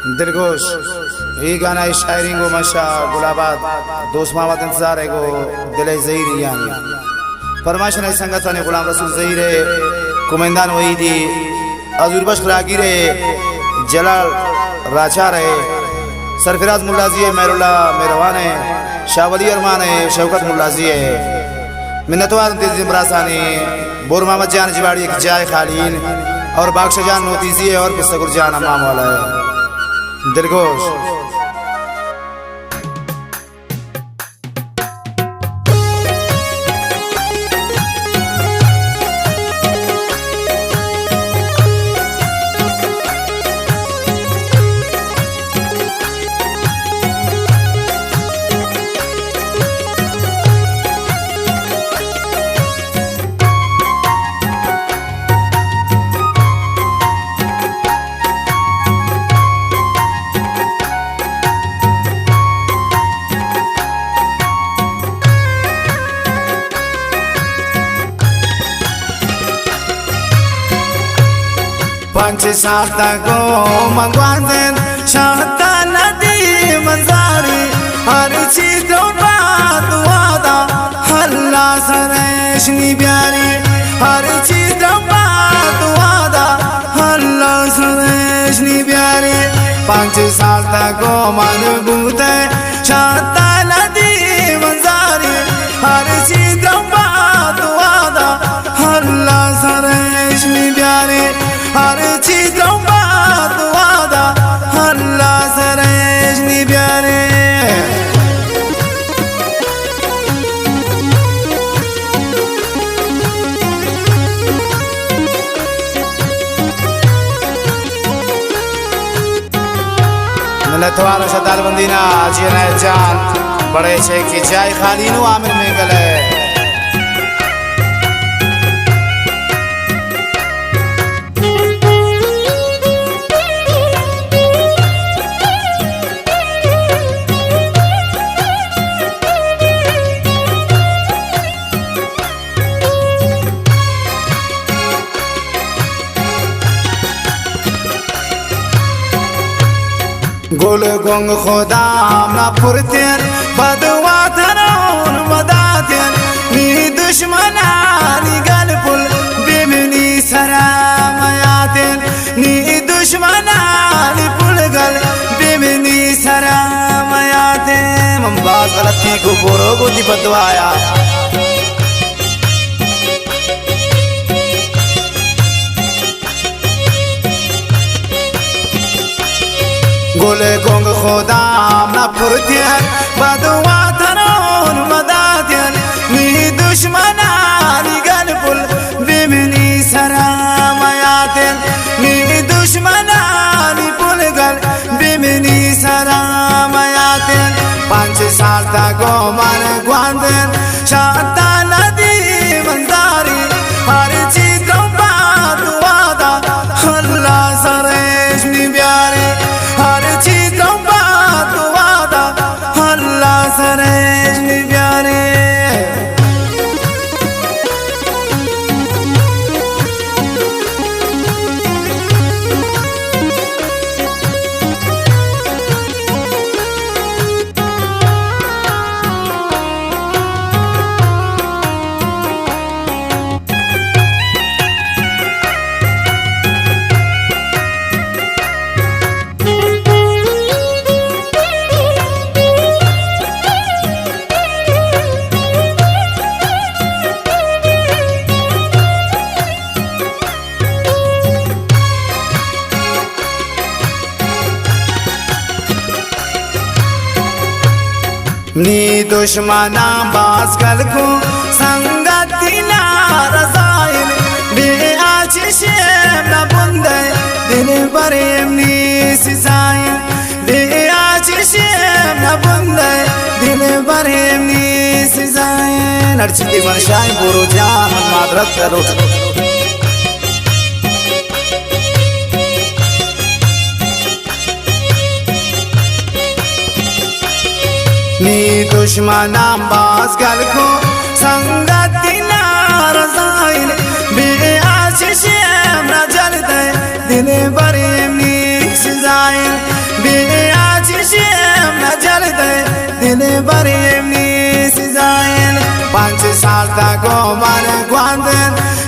दिलगोश ये गाना शायरी गो मशा गुलाबाद दोस्त मोहम्मद इंतजार है गो दिल ज़हीर यानी फरमाइश ने संगत ने गुलाम रसूल ज़हीर कुमेंदान वही दी अजूर बख्श रागी रे जलाल राजा रहे सरफराज मुल्लाजी है मेरुल्ला मेहरबान है शावली अरमान है शौकत मुल्लाजी है मिन्नतवार इमरासानी बोर मोहम्मद जान जिवाड़ी एक जाय खालीन और बादशाह जान नोतीसी है और पिस्तगुर जान अमाम वाला है दिलगोश। पंच शाता को मंगवान शाता नदी मंजारी हर चीज बात वादा हल्ला सरेशनी प्यारी हर चीज बात वादा हल्ला सरेशनी प्यारी पंच शाता को मनबूत शाता नदी मंजारी हर चीज बात वादा हल्ला सरेशनी प्यारी हर चीज बात वादा हल्ला सरेशनी प्यारे मिलतवार शतार बंदीना जिया जान बड़े छे की जाय खाली नु आमिर में गले गोल गोंग खुदाम ना पुरतेन बदवा तनौन मदातेन नी दुश्मना नी गलपुल बिमनी सरामयातेन नी दुश्मना नी पुलगल बिमनी सरामयातेन मंबाज गलती को बोरो को दी बदवाया गोले गोंग खुदाम ना पुरतेन बदवा तनौन मदातेन नी दुश्मना नी गलपुल बिमनी सरामयातेन नी दुश्मना नी पुलगल बिमनी सरामयातेन पांच साल तक मन ग्वांदेन शाता नदी मंजारी हर चीज बात वादा हल्ला सरेशनी प्यारे हर चीज बात वादा हल्ला सरेशनी प्यारे नी दुश्मना बास कल को संगति ना रसायन बे आशीष न बुंदे दिन बरेम नी सिसायन बे आशीष न बुंदे दिन बरेम नी सिसायन हर चीज मन शाय बोरो जान मन मादरत करो नी दुश्मना बास गल को संगति ना रसायन बे आशीष न जलते दिन बरेम नी सिसायन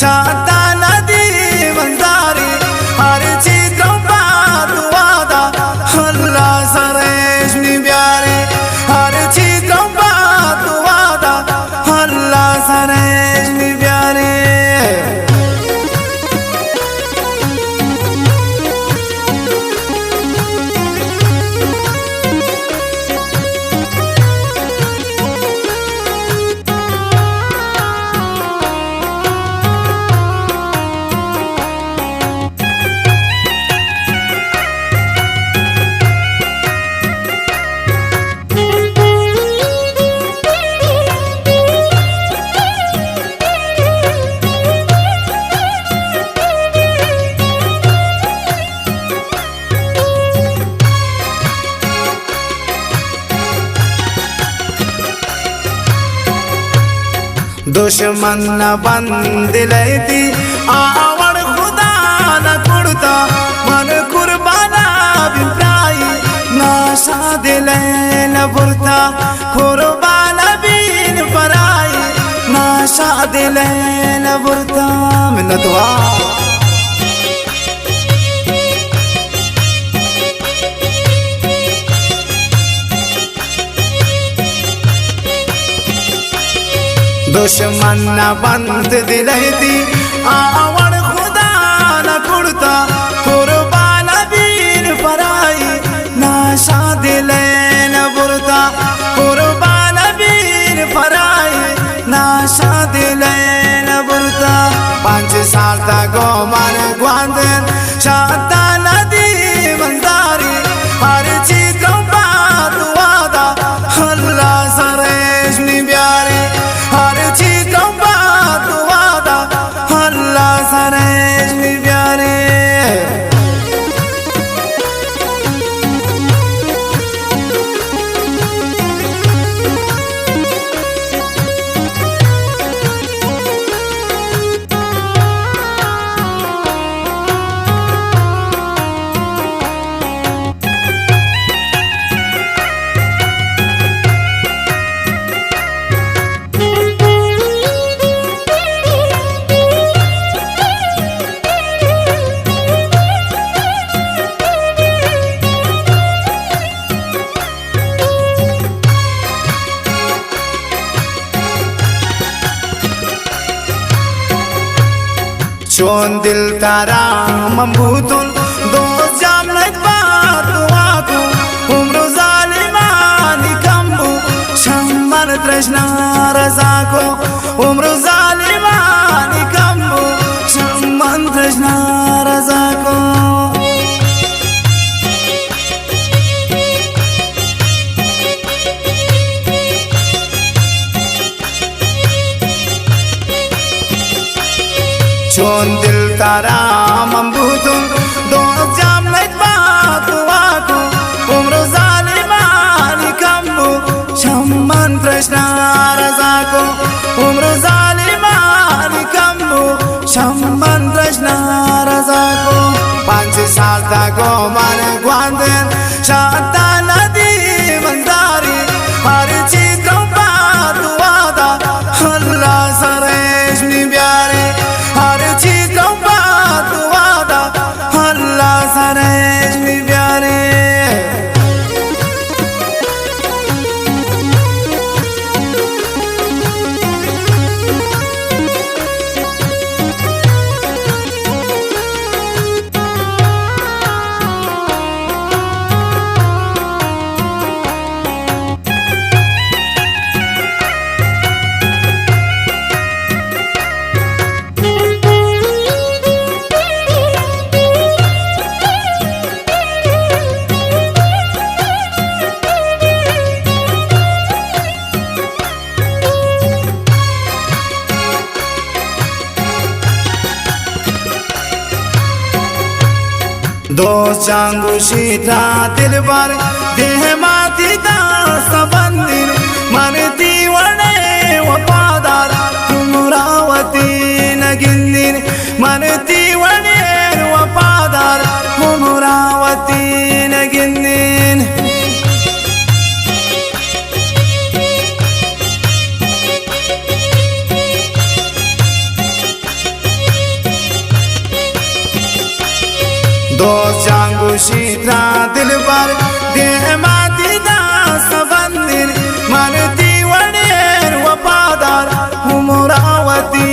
शांता नदी बंजारी हर चीज बात वादा अल्लाह सरेश में प्यारे हर चीज बात वादा अल्लाह सरेश में प्यारे दुश्मन न बंद लेती आवड़ खुदा न कुड़ता मन कुर्बाना बिप्राई नाशा दिले न बुरता कुर्बाना बिन पराई नाशा दिले न बुरता मिन्नतवा दुश्मन न बंद दिलती आवड़ खुदा न कुड़ता कुर्बान बीन पराई नाशा दिले न बुरता कुर्बान बीन पराई नाशा दिले न बुरता 5 साल तक मन ग्वांदन शांता नदी बंजारी हर चीज बात वादा अल्लाह सरेश में प्यारे हर चीज बात वादा अल्लाह सरेश में प्यारे चोन दिल तारा मम्बूतुल दो जामनत बात वाकू उम्र जालिमानी कम्बू शम्मन तृष्णा रजाको उम्र जालिमानी कम्बू शम्मन तृष्णा रजाको चोन दिल तारा मम्बूतुल दो जामनत बात वाकू उम्र जालिमानी कम्बू शम्मन तृष्णा रजाको उम्र जालिमानी कम्बू शम्मन तृष्णा रजाको 5 साल तक मन ग्वांदन शांता नदी बंजारी हर चीज बात वादा अल्लाह सरेश में प्यारे हर चीज बात वादा अल्लाह सरेश में प्यारे दोस्त चांगू शीता दिल बार देह माती दास बंदिर मन दीवणे वफादार तुमरावती नगिंदिर मन दीवणे वफादार तुमरावती नगिंदिर दोस्त जांगू शीत्रा दिल पर दे माती दास बंदिर मन दी वडेर वफादार उमरावती